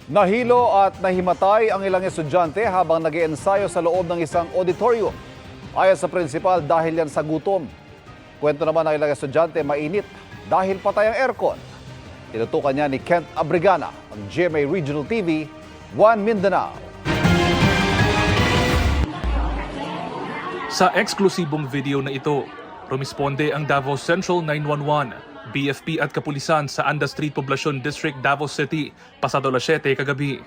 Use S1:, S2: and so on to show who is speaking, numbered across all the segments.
S1: Nahilo at nahimatay ang ilang estudyante habang nag-iensayo sa loob ng isang auditorium. Ayon sa prinsipal, dahil yan sa gutom. Kwento naman ng ilang estudyante, mainit dahil patay ang aircon. Tinutukan niya ni Kent Abrigana ng GMA Regional TV, One Mindanao.
S2: Sa eksklusibong video na ito, rumisponde ang Davao Central 911, BFP at kapulisan sa Anda Street Poblacion District, Davao City, pasado alas 7 kagabi.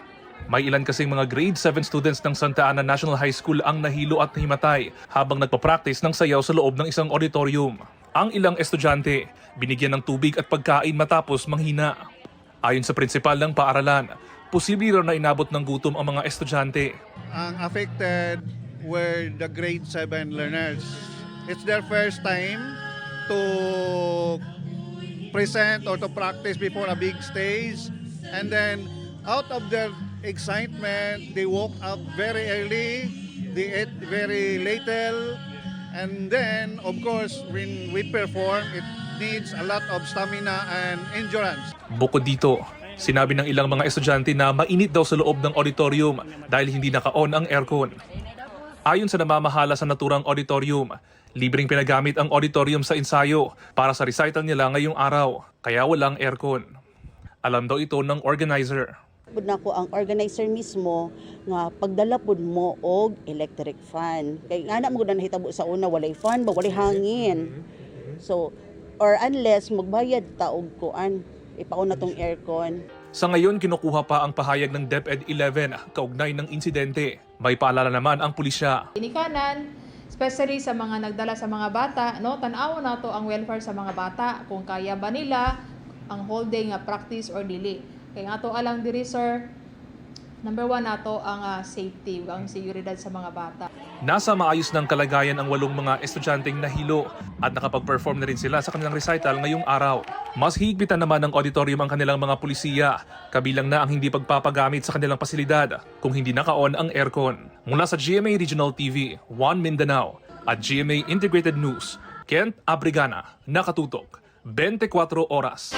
S2: May ilan kasing mga grade 7 students ng Santa Ana National High School ang nahilo at nahimatay habang nagpa-practice ng sayaw sa loob ng isang auditorium. Ang ilang estudyante, binigyan ng tubig at pagkain matapos manghina. Ayon sa prinsipal ng paaralan, posible raw na inabot ng gutom ang mga estudyante.
S3: Ang affected were the grade 7 learners. It's their first time to present or to practice before a big stage. And then out of their excitement, they woke up very early, they ate very little, and then of course when we perform, it needs a lot of stamina and endurance.
S2: Bukod dito, sinabi ng ilang mga estudyante na mainit daw sa loob ng auditorium dahil hindi naka-on ang aircon. Ayon sa namamahala sa naturang auditorium, libreng pinagamit ang auditorium sa ensayo para sa recital nila ngayong araw, kaya walang aircon. Alam daw ito ng organizer.
S4: Pud na ko ang organizer mismo nga pagdala pud mo og electric fan. Kay ana mo na nahitabo sa una walay fan ba walay hangin. So or unless magbayad ta og kuan ipauna tong aircon.
S2: Sa ngayon, kinukuha pa ang pahayag ng DepEd 11 kaugnay ng insidente. May paalala naman ang pulisya.
S5: Inikanan, especially sa mga nagdala sa mga bata, no, tanaw na to ang welfare sa mga bata kung kaya ba nila ang whole day nga practice or dili. Kaya nga to alang diri sir, number 1 nato ang safety, ang seguridad sa mga bata.
S2: Nasa maayos ng kalagayan ang 8 mga estudyanteng nahilo at nakapag-perform na rin sila sa kanilang recital ngayong araw. Mas higpitan naman ng auditorium ang kanilang mga pulisiya, kabilang na ang hindi pagpapagamit sa kanilang pasilidad kung hindi naka-on ang aircon. Mula sa GMA Regional TV, One Mindanao at GMA Integrated News, Kent Abrigana, nakatutok, 24 oras.